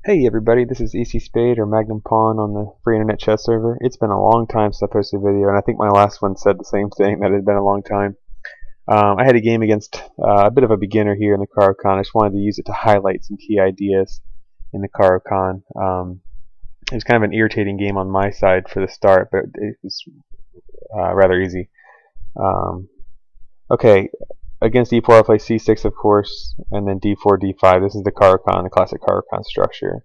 Hey everybody, this is ECspade or magnumpawn on the free internet chess server. It's been a long time since I posted a video, and I think my last one said the same thing, that it had been a long time. I had a game against a bit of a beginner here in the Caro Kann. I just wanted to use it to highlight some key ideas in the Caro Kann. It was kind of an irritating game on my side for the start, but it was rather easy. Okay, against e4 I play c6 of course, and then d4, d5. This is the Caro Kann, the classic Caro Kann structure.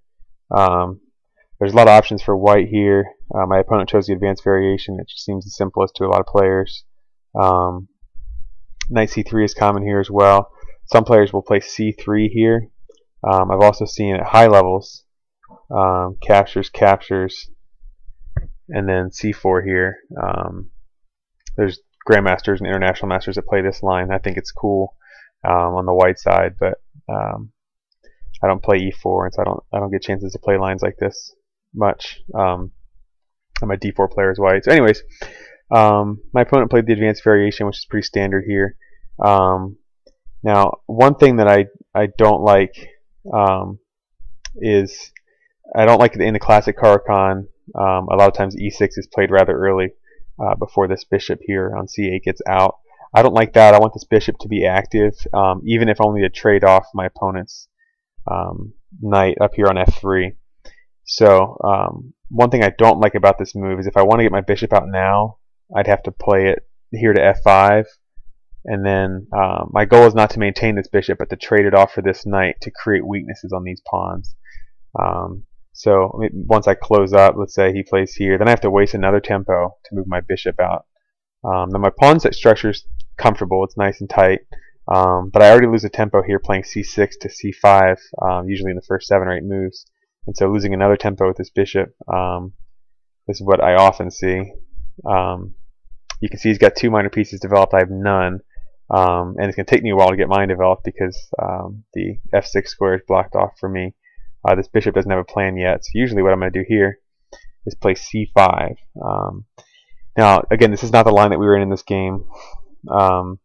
There's a lot of options for white here. My opponent chose the advanced variation. It just seems the simplest to a lot of players. Knight c3 is common here as well. Some players will play c3 here. I've also seen at high levels captures, and then c4 here. There's grandmasters and international masters that play this line. I think it's cool on the white side, but I don't play e4, and so I don't get chances to play lines like this much. I'm a d4 player as white. So anyways, my opponent played the advanced variation, which is pretty standard here. Now, one thing that I don't like is I don't like it in the classic Caro Kann. A lot of times e6 is played rather early before this bishop here on c8 gets out. I don't like that. I want this bishop to be active, even if only to trade off my opponent's knight up here on f3. So one thing I don't like about this move is if I want to get my bishop out now, I'd have to play it here to f5, and then my goal is not to maintain this bishop, but to trade it off for this knight to create weaknesses on these pawns. So once I close up, let's say he plays here, then I have to waste another tempo to move my bishop out. Now my pawn set structure is comfortable, it's nice and tight, but I already lose a tempo here playing c6 to c5, usually in the first 7 or 8 moves. And so losing another tempo with this bishop is what I often see. You can see he's got 2 minor pieces developed, I have none. And it's going to take me a while to get mine developed because the f6 square is blocked off for me. This bishop doesn't have a plan yet, so usually what I'm going to do here is play c5. Now, again, this is not the line that we were in this game. These are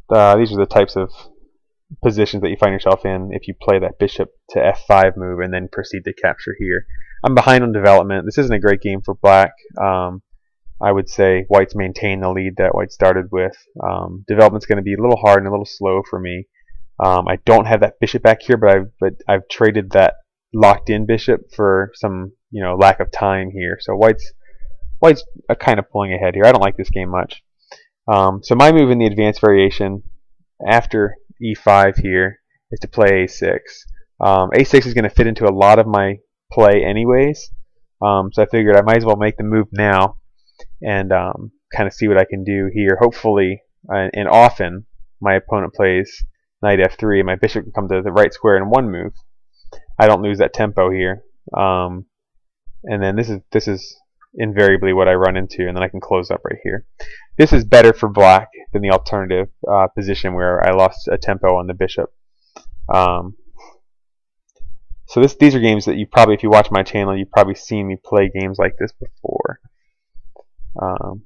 the types of positions that you find yourself in if you play that bishop to f5 move and then proceed to capture here. I'm behind on development. This isn't a great game for black. I would say white's maintain the lead that white started with. Development's going to be a little hard and a little slow for me. I don't have that bishop back here, but I've traded that locked-in bishop for some lack of time here. So white's kind of pulling ahead here. I don't like this game much. So my move in the advanced variation after e5 here is to play a6. A6 is going to fit into a lot of my play anyways. So I figured I might as well make the move now and kind of see what I can do here. Hopefully, and often, my opponent plays knight f3 and my bishop can come to the right square in one move. I don't lose that tempo here. And then this is invariably what I run into, and then I can close up right here. This is better for black than the alternative position where I lost a tempo on the bishop. So these are games that you probably, if you watch my channel, you've probably seen me play games like this before.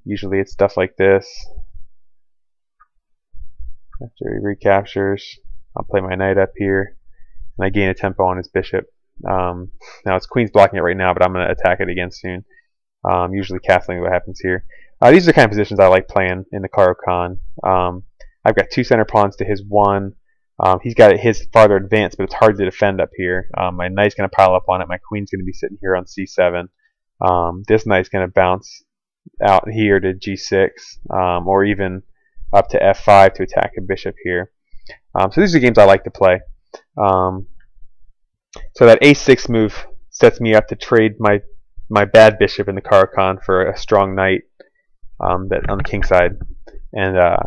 Usually it's stuff like this. After he recaptures, I'll play my knight up here, and I gain a tempo on his bishop. Now it's queen's blocking it right now, but I'm going to attack it again soon. Usually castling what happens here. These are the kind of positions I like playing in the Caro Kann. I've got 2 center pawns to his 1. He's got his farther advanced, but it's hard to defend up here. My knight's going to pile up on it. My queen's going to be sitting here on c7. This knight's going to bounce out here to g6, or even up to f5 to attack a bishop here. So these are games I like to play. So that a6 move sets me up to trade my bad bishop in the Caro Kann for a strong knight that on the king side, and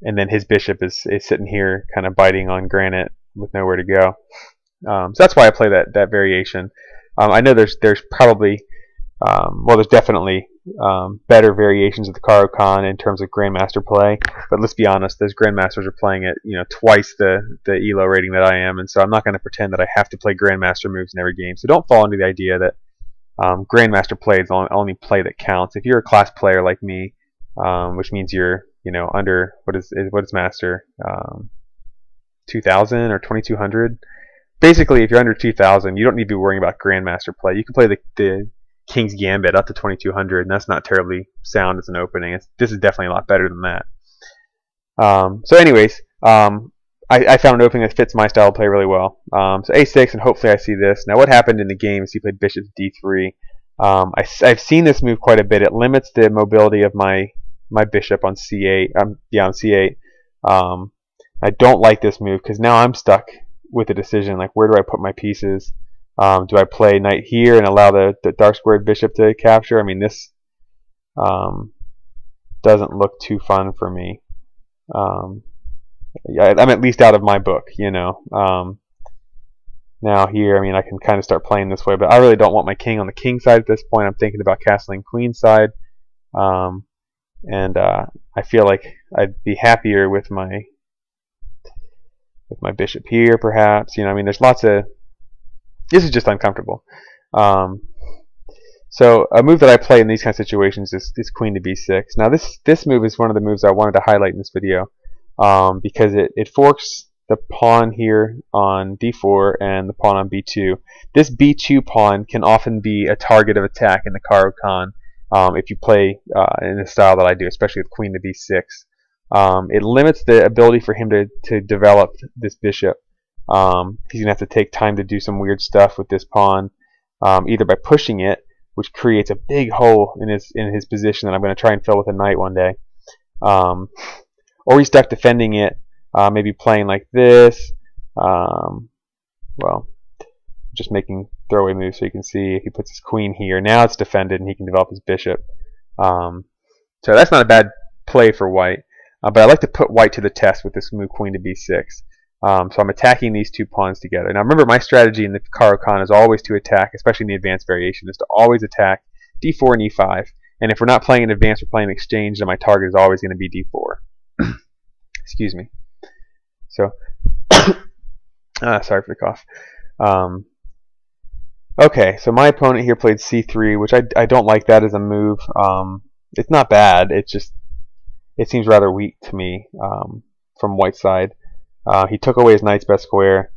then his bishop is sitting here kind of biting on granite with nowhere to go. So that's why I play that variation. I know there's probably well, there's definitely better variations of the Caro Kann in terms of grandmaster play, but let's be honest, those grandmasters are playing at twice the ELO rating that I am, and so I'm not going to pretend that I have to play grandmaster moves in every game. So don't fall into the idea that grandmaster play is the only play that counts. If you're a class player like me, which means you're under what is master, 2000 or 2200. Basically, if you're under 2000, you don't need to be worrying about grandmaster play. You can play the King's Gambit up to 2200, and that's not terribly sound as an opening. This is definitely a lot better than that. So anyways, I found an opening that fits my style of play really well. So a6, and hopefully I see this. Now what happened in the game is he played bishop d3. I've seen this move quite a bit. It limits the mobility of my bishop on c8. On c8. I don't like this move because now I'm stuck with a decision, like where do I put my pieces? Do I play knight here and allow the dark squared bishop to capture? I mean, this doesn't look too fun for me. I'm at least out of my book, you know. Now here, I mean, I can kind of start playing this way, but I really don't want my king on the king side at this point. I'm thinking about castling queen side, and I feel like I'd be happier with my bishop here, perhaps. You know, I mean, there's lots of. This is just uncomfortable. So a move that I play in these kind of situations is queen to b6. Now this move is one of the moves I wanted to highlight in this video because it forks the pawn here on d4 and the pawn on b2. This b2 pawn can often be a target of attack in the Caro Kann if you play in the style that I do, especially with queen to b6. It limits the ability for him to develop this bishop. He's going to have to take time to do some weird stuff with this pawn, either by pushing it, which creates a big hole in his position that I'm going to try and fill with a knight one day, or he's stuck defending it, maybe playing like this. Well, just making throwaway moves so you can see if he puts his queen here, now it's defended and he can develop his bishop. So that's not a bad play for white, but I like to put white to the test with this move queen to b6. So I'm attacking these two pawns together. Now remember, my strategy in the Caro Kann is always to attack, especially in the advanced variation, is to always attack d4 and e5. And if we're not playing in advance, we're playing exchange, then my target is always going to be d4. Excuse me. So, sorry for the cough. Okay, so my opponent here played c3, which I don't like that as a move. It's not bad. It seems rather weak to me from white's side. He took away his knight's best square.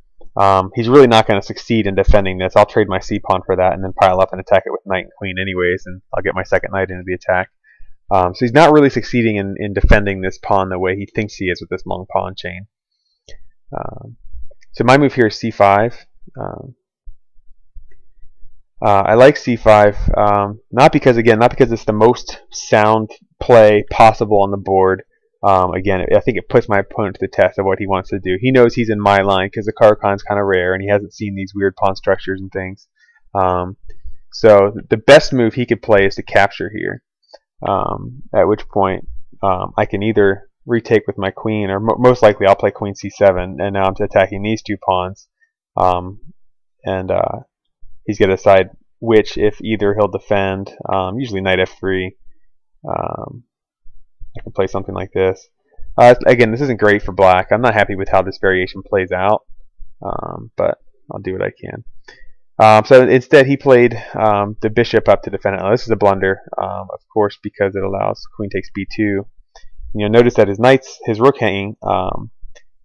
He's really not going to succeed in defending this. I'll trade my c-pawn for that and then pile up and attack it with knight and queen anyways, and I'll get my second knight into the attack. So he's not really succeeding in defending this pawn the way he thinks he is with this long pawn chain. So my move here is c5. I like c5, not because it's the most sound play possible on the board. Again, I think it puts my opponent to the test of what he wants to do. He knows he's in my line because the Caro Kann is kind of rare, and he hasn't seen these weird pawn structures and things. So the best move he could play is to capture here, at which point I can either retake with my queen, or most likely I'll play queen c7, and now I'm attacking these two pawns, and he's going to decide which, if either he'll defend, usually knight f3. I can play something like this. Again, this isn't great for black. I'm not happy with how this variation plays out, but I'll do what I can. So instead, he played the bishop up to defend it. Now, this is a blunder, of course, because it allows queen takes b2. And you'll notice that his rook hanging, and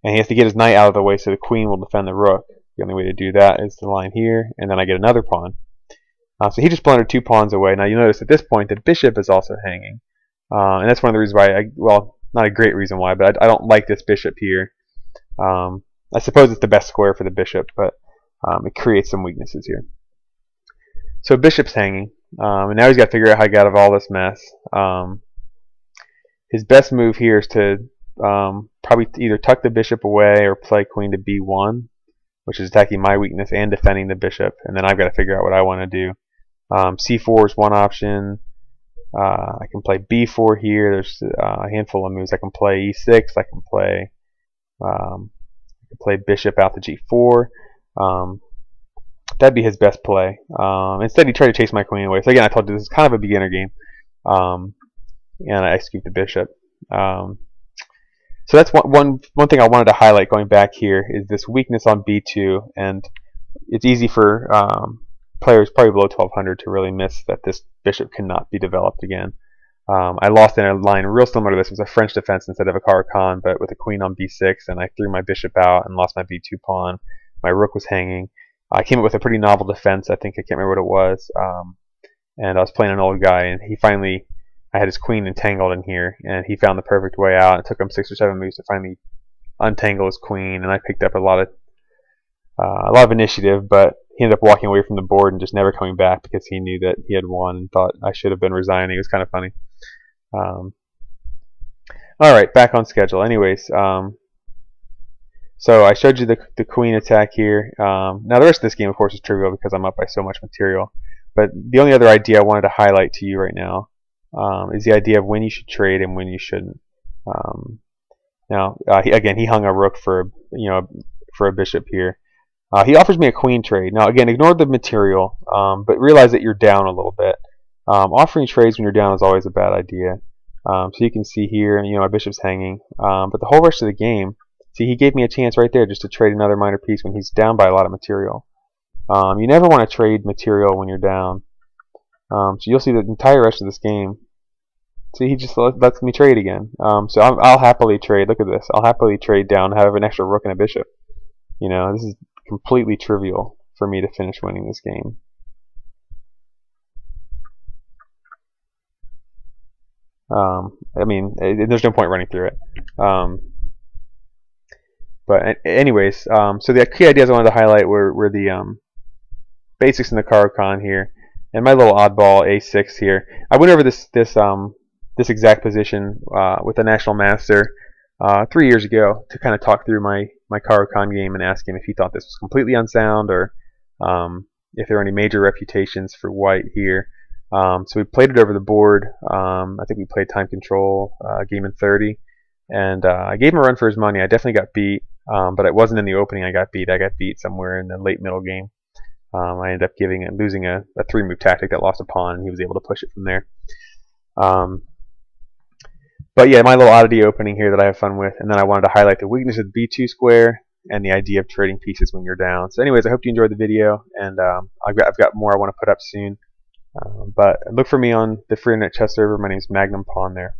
he has to get his knight out of the way so the queen will defend the rook. The only way to do that is to line here, and then I get another pawn. So he just blundered 2 pawns away. Now you notice at this point the bishop is also hanging. And that's one of the reasons why, well, not a great reason why, but I don't like this bishop here. I suppose it's the best square for the bishop, but it creates some weaknesses here. So bishop's hanging, and now he's got to figure out how to get out of all this mess. His best move here is to probably either tuck the bishop away or play queen to b1, which is attacking my weakness and defending the bishop, and then I've got to figure out what I want to do. c4 is one option. I can play b4 here. There's a handful of moves. I can play e6. I can play bishop out to g4. That'd be his best play. Instead, he tried to chase my queen away. So again, I told you this is kind of a beginner game, and I execute the bishop. So that's one thing I wanted to highlight going back here is this weakness on b2, and it's easy for players probably below 1200 to really miss that this bishop cannot be developed again. I lost in a line real similar to this. It was a French defense instead of a Caro Kann, but with a queen on b6, and I threw my bishop out and lost my b2 pawn. My rook was hanging. I came up with a pretty novel defense. I think I can't remember what it was. And I was playing an old guy, and he finally, I had his queen entangled in here, and he found the perfect way out. It took him 6 or 7 moves to finally untangle his queen, and I picked up a lot of initiative, but he ended up walking away from the board and just never coming back because he knew that he had won and thought I should have been resigning. It was kind of funny. Alright, back on schedule. Anyways, so I showed you the queen attack here. Now the rest of this game, of course, is trivial because I'm up by so much material. But the only other idea I wanted to highlight to you right now is the idea of when you should trade and when you shouldn't. Now, again, he hung a rook for a bishop here. He offers me a queen trade. Now, again, ignore the material, but realize that you're down a little bit. Offering trades when you're down is always a bad idea. So you can see here, my bishop's hanging. But the whole rest of the game, see, he gave me a chance right there just to trade another minor piece when he's down by a lot of material. You never want to trade material when you're down. So you'll see the entire rest of this game. See, he just lets me trade again. So I'll happily trade. Look at this. I'll happily trade down, have an extra rook and a bishop. This is completely trivial for me to finish winning this game. I mean, there's no point running through it. But anyways, so the key ideas I wanted to highlight were the basics in the Caro Kann here, and my little oddball a6 here. I went over this exact position with a national master 3 years ago to kind of talk through my Caro Kann game and ask him if he thought this was completely unsound or if there are any major reputations for white here. So we played it over the board. I think we played time control, game in 30, and I gave him a run for his money. I definitely got beat, but it wasn't in the opening I got beat. I got beat somewhere in the late middle game. I ended up losing a 3-move tactic that lost a pawn, and he was able to push it from there. But yeah, my little oddity opening here that I have fun with, and then I wanted to highlight the weakness of the b2 square and the idea of trading pieces when you're down. So anyways, I hope you enjoyed the video, and I've got more I want to put up soon. But look for me on the free internet chess server. My name is magnumpawn there.